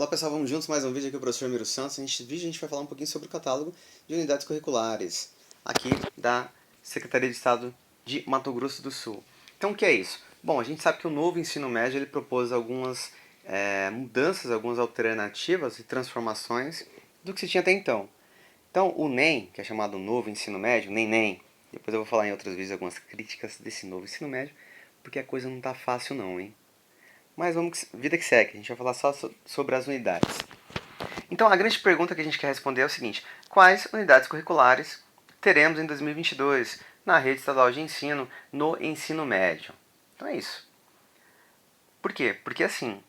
Olá pessoal, vamos juntos mais um vídeo aqui, o professor Miro Santos. Neste vídeo a gente vai falar um pouquinho sobre o catálogo de unidades curriculares aqui da Secretaria de Estado de Mato Grosso do Sul. Então o que é isso? Bom, a gente sabe que o novo ensino médio ele propôs algumas mudanças, algumas alternativas e transformações do que se tinha até então. Então o NEM, que é chamado Novo Ensino Médio, NEM, depois eu vou falar em outros vídeos algumas críticas desse novo ensino médio, porque a coisa não tá fácil não, hein? Mas vamos, vida que segue, a gente vai falar só sobre as unidades. Então, a grande pergunta que a gente quer responder é o seguinte: quais unidades curriculares teremos em 2022 na rede estadual de ensino, no ensino médio? Então é isso. Por quê? Porque assim,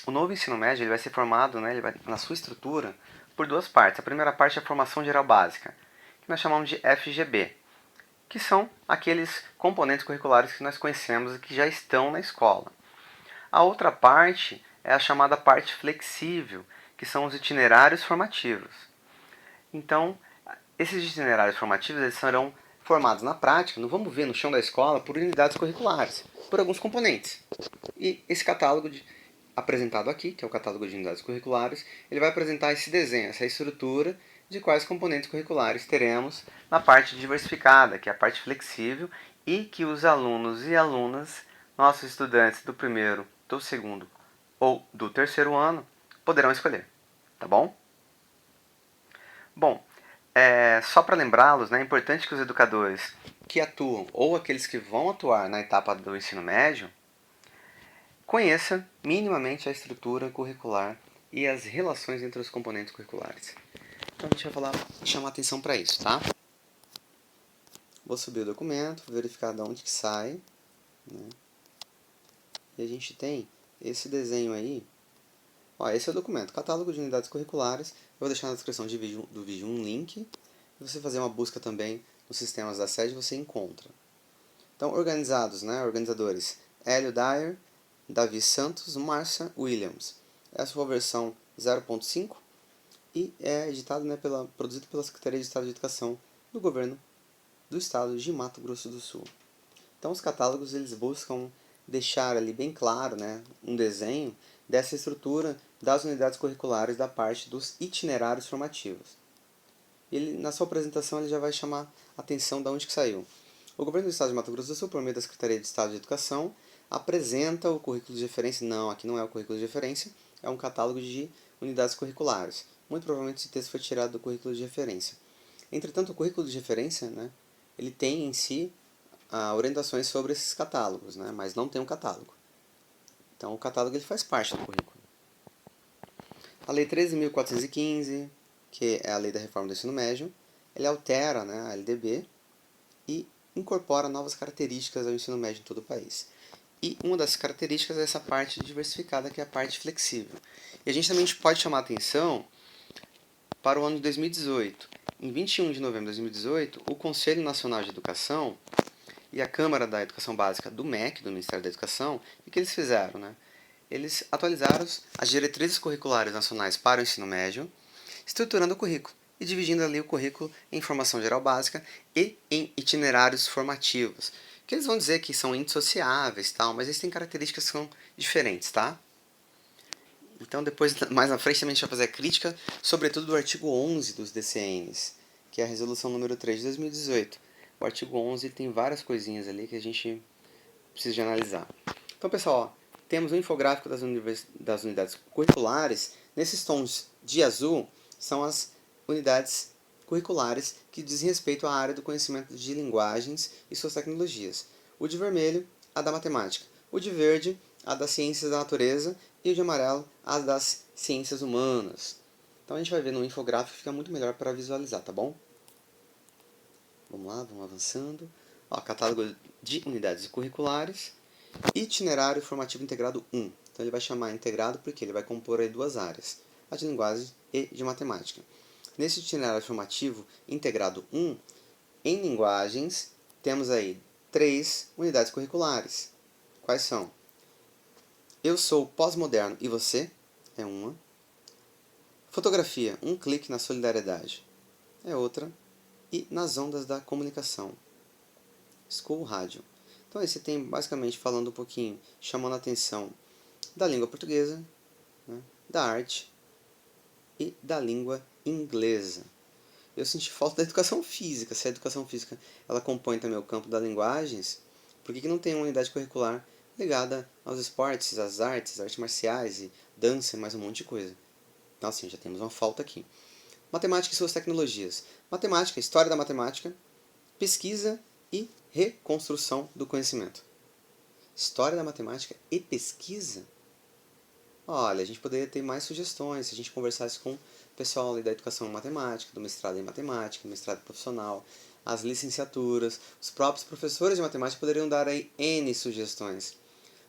o novo ensino médio ele vai ser formado, ele vai, na sua estrutura, por duas partes. A primeira parte é a formação geral básica, que nós chamamos de FGB, que são aqueles componentes curriculares que nós conhecemos e que já estão na escola. A outra parte é a chamada parte flexível, que são os itinerários formativos. Então, esses itinerários formativos eles serão formados na prática, não vamos ver no chão da escola, por unidades curriculares, por alguns componentes. E esse catálogo apresentado aqui, que é o catálogo de unidades curriculares, ele vai apresentar esse desenho, essa estrutura de quais componentes curriculares teremos na parte diversificada, que é a parte flexível, e que os alunos e alunas, nossos estudantes do primeiro, do segundo ou do terceiro ano, poderão escolher. Tá bom? Bom, só para lembrá-los, é importante que os educadores que atuam ou aqueles que vão atuar na etapa do ensino médio conheça minimamente a estrutura curricular e as relações entre os componentes curriculares. Então a gente vai falar e chamar atenção para isso, tá? Vou subir o documento, verificar de onde que sai, né? E a gente tem esse desenho aí. Ó, esse é o documento, catálogo de unidades curriculares. Eu vou deixar na descrição do vídeo um link. Se você fazer uma busca também nos sistemas da sede, você encontra. Então, organizados, organizadores, Hélio Dyer, Davi Santos, Marcia Williams. Essa foi a versão 0.5 e é editado, produzido pela Secretaria de Estado de Educação do Governo do Estado de Mato Grosso do Sul. Então, os catálogos eles buscam deixar ali bem claro, um desenho dessa estrutura das unidades curriculares da parte dos itinerários formativos. Ele, na sua apresentação, ele já vai chamar a atenção de onde que saiu. O Governo do Estado de Mato Grosso do Sul, por meio da Secretaria de Estado de Educação, apresenta o currículo de referência. Não, aqui não é o currículo de referência, é um catálogo de unidades curriculares. Muito provavelmente esse texto foi tirado do currículo de referência. Entretanto, o currículo de referência, ele tem em si orientações sobre esses catálogos, mas não tem um catálogo. Então, o catálogo ele faz parte do currículo. A Lei 13.415, que é a Lei da Reforma do Ensino Médio, ele altera a LDB e incorpora novas características ao ensino médio em todo o país. E uma das características é essa parte diversificada, que é a parte flexível. E a gente também pode chamar a atenção para o ano de 2018. Em 21 de novembro de 2018, o Conselho Nacional de Educação e a Câmara da Educação Básica do MEC, do Ministério da Educação, o que eles fizeram? Eles atualizaram as diretrizes curriculares nacionais para o ensino médio, estruturando o currículo e dividindo ali o currículo em formação geral básica e em itinerários formativos, que eles vão dizer que são indissociáveis, mas eles têm características que são diferentes, tá? Então depois, mais na frente, também a gente vai fazer a crítica, sobretudo do artigo 11 dos DCNs, que é a resolução número 3 de 2018. O artigo 11 tem várias coisinhas ali que a gente precisa de analisar. Então, pessoal, temos um infográfico das unidades curriculares. Nesses tons de azul são as unidades curriculares que dizem respeito à área do conhecimento de linguagens e suas tecnologias. O de vermelho, a da matemática. O de verde, a das ciências da natureza. E o de amarelo, a das ciências humanas. Então a gente vai ver no infográfico, fica muito melhor para visualizar, tá bom? Vamos lá, vamos avançando. Ó, catálogo de unidades curriculares. Itinerário formativo integrado 1. Então ele vai chamar integrado porque ele vai compor aí duas áreas, a de linguagem e de matemática. Nesse itinerário formativo integrado 1, em linguagens, temos aí 3 unidades curriculares. Quais são? Eu sou pós-moderno e você? É uma. Fotografia, um clique na solidariedade. É outra. E nas ondas da comunicação. School Rádio. Então esse tem basicamente falando um pouquinho, chamando a atenção da língua portuguesa, da arte e da língua inglesa. Eu senti falta da educação física. Se a educação física ela compõe também o campo das linguagens, por que não tem uma unidade curricular ligada aos esportes, às artes marciais e dança e mais um monte de coisa? Então assim, já temos uma falta aqui. Matemática e suas tecnologias. Matemática, história da matemática, pesquisa e reconstrução do conhecimento. História da matemática e pesquisa? Olha, a gente poderia ter mais sugestões se a gente conversasse com o pessoal ali da educação em matemática, do mestrado em matemática, mestrado profissional, as licenciaturas, os próprios professores de matemática poderiam dar aí N sugestões.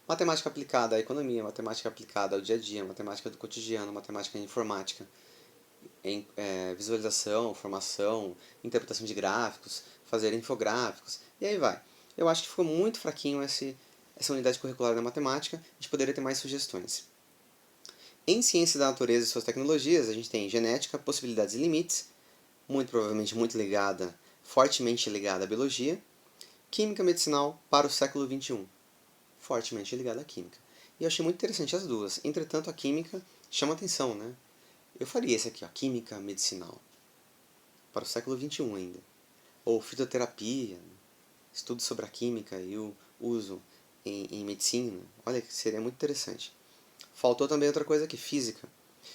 Matemática aplicada à economia, matemática aplicada ao dia a dia, matemática do cotidiano, matemática informática, em visualização, formação, interpretação de gráficos, fazer infográficos, e aí vai. Eu acho que ficou muito fraquinho essa unidade curricular da matemática, a gente poderia ter mais sugestões. Em ciência da natureza e suas tecnologias, a gente tem genética, possibilidades e limites, muito provavelmente fortemente ligada à biologia, química medicinal para o século XXI, fortemente ligada à química. E eu achei muito interessante as duas. Entretanto, a química chama atenção, né? Eu faria esse aqui, ó, química medicinal, para o século XXI ainda. Ou fitoterapia, estudos sobre a química e o uso em medicina. Olha, seria muito interessante. Faltou também outra coisa aqui, física.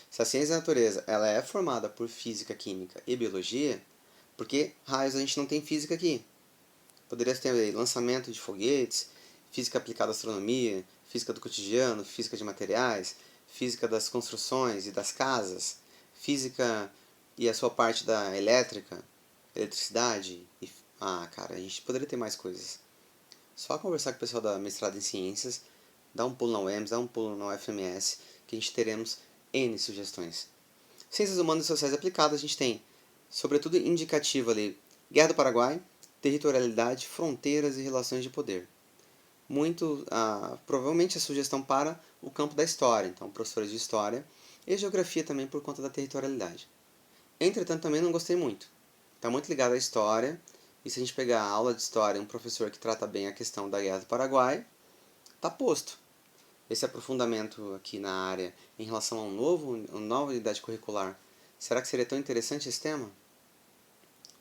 Se a ciência da natureza ela é formada por física, química e biologia, por que raios a gente não tem física aqui? Poderia ter aí, lançamento de foguetes, física aplicada à astronomia, física do cotidiano, física de materiais, física das construções e das casas, física e a sua parte da elétrica, eletricidade. Cara, a gente poderia ter mais coisas. Só conversar com o pessoal da mestrado em ciências, dá um pulo na UEMS, dá um pulo na UFMS, que a gente teremos N sugestões. Ciências humanas e sociais aplicadas, a gente tem, sobretudo indicativo ali, Guerra do Paraguai, territorialidade, fronteiras e relações de poder. Provavelmente a sugestão para o campo da história, então professores de história, e geografia também por conta da territorialidade. Entretanto, também não gostei muito. Está muito ligado à história, e se a gente pegar a aula de história um professor que trata bem a questão da Guerra do Paraguai, está posto. Esse aprofundamento aqui na área em relação a uma nova unidade curricular, será que seria tão interessante esse tema?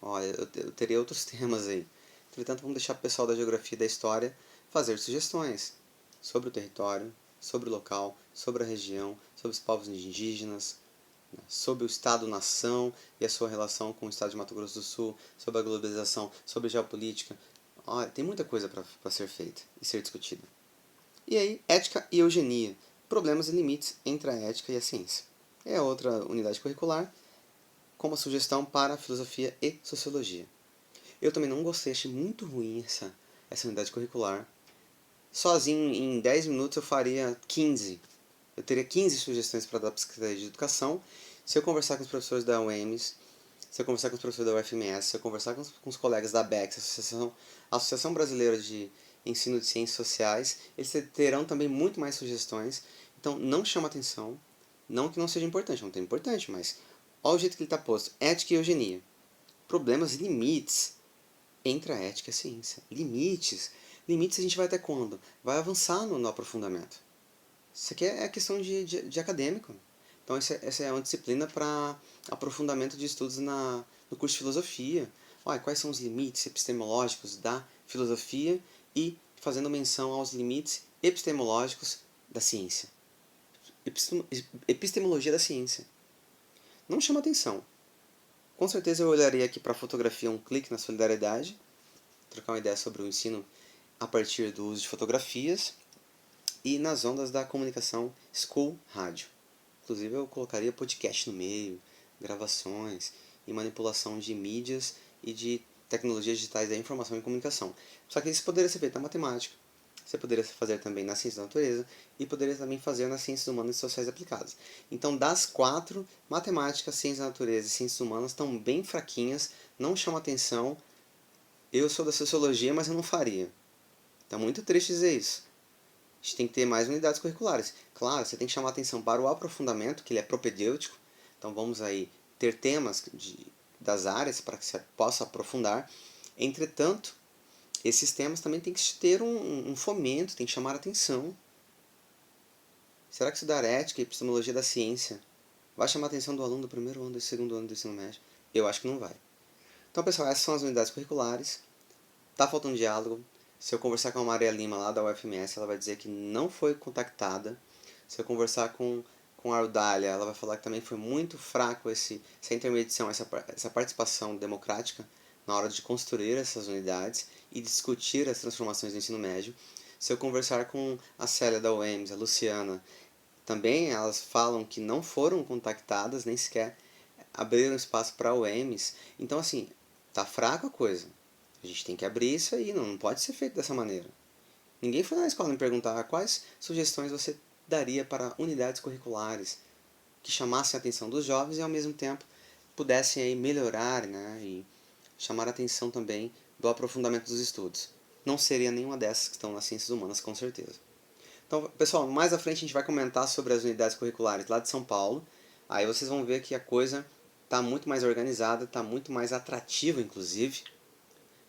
Olha, eu teria outros temas aí. Entretanto, vamos deixar o pessoal da geografia e da história fazer sugestões sobre o território, sobre o local, sobre a região, sobre os povos indígenas, sobre o Estado-nação e a sua relação com o Estado de Mato Grosso do Sul, sobre a globalização, sobre geopolítica. Olha, tem muita coisa para ser feita e ser discutida. E aí, ética e eugenia, problemas e limites entre a ética e a ciência. É outra unidade curricular, com uma sugestão para filosofia e sociologia. Eu também não gostei, achei muito ruim essa unidade curricular. Sozinho, em 10 minutos, eu faria 15. Eu teria 15 sugestões para dar para a Secretaria de Educação. Se eu conversar com os professores da UEMS, se eu conversar com os professores da UFMS, se eu conversar com os colegas da ABEX, Associação Brasileira de Ensino de Ciências Sociais, eles terão também muito mais sugestões. Então, não chama atenção. Não que não seja importante, não tem importante, mas olha o jeito que ele está posto. Ética e eugenia. Problemas e limites entre a ética e a ciência. Limites. Limites a gente vai até quando? Vai avançar no aprofundamento. Isso aqui é questão de acadêmico. Então essa é uma disciplina para aprofundamento de estudos no curso de filosofia. Olha, quais são os limites epistemológicos da filosofia e fazendo menção aos limites epistemológicos da ciência. Epistemologia da ciência. Não chama atenção. Com certeza eu olharia aqui para a fotografia um clique na solidariedade, trocar uma ideia sobre o ensino a partir do uso de fotografias e nas ondas da comunicação School Rádio. Inclusive eu colocaria podcast no meio, gravações e manipulação de mídias e de tecnologias digitais da informação e comunicação. Só que isso poderia ser feito na matemática, você poderia fazer também na ciência da natureza e poderia também fazer nas ciências humanas e sociais aplicadas. Então, das quatro, matemática, ciência da natureza e ciências humanas estão bem fraquinhas, não chama atenção. Eu sou da sociologia, mas eu não faria. Tá muito triste dizer isso. A gente tem que ter mais unidades curriculares. Claro, você tem que chamar atenção para o aprofundamento, que ele é propedêutico. Então vamos aí ter temas das áreas para que você possa aprofundar. Entretanto, esses temas também tem que ter um fomento, tem que chamar atenção. Será que estudar ética e epistemologia da ciência vai chamar a atenção do aluno do primeiro ano e do segundo ano do ensino médio? Eu acho que não vai. Então, pessoal, essas são as unidades curriculares. Tá faltando diálogo. Se eu conversar com a Maria Lima lá da UFMS, ela vai dizer que não foi contactada. Se eu conversar com a Ardália, ela vai falar que também foi muito fraco essa intermediação, essa participação democrática na hora de construir essas unidades e discutir as transformações do ensino médio. Se eu conversar com a Célia da UEMS, a Luciana, também elas falam que não foram contactadas, nem sequer abriram espaço para a UEMS. Então, assim, tá fraco a coisa. A gente tem que abrir isso aí, não pode ser feito dessa maneira. Ninguém foi na escola me perguntar quais sugestões você daria para unidades curriculares que chamassem a atenção dos jovens e ao mesmo tempo pudessem aí melhorar, né, e chamar a atenção também do aprofundamento dos estudos. Não seria nenhuma dessas que estão nas ciências humanas, com certeza. Então, pessoal, mais à frente a gente vai comentar sobre as unidades curriculares lá de São Paulo. Aí vocês vão ver que a coisa está muito mais organizada, está muito mais atrativa, inclusive,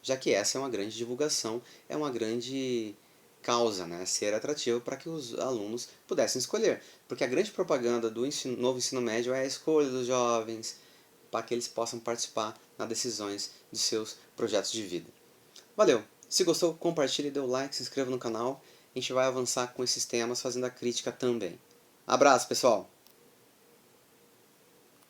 já que essa é uma grande divulgação, é uma grande causa, né, ser atrativo para que os alunos pudessem escolher. Porque a grande propaganda do novo ensino médio é a escolha dos jovens, para que eles possam participar nas decisões de seus projetos de vida. Valeu! Se gostou, compartilhe, dê o like, se inscreva no canal. A gente vai avançar com esses temas fazendo a crítica também. Abraço, pessoal!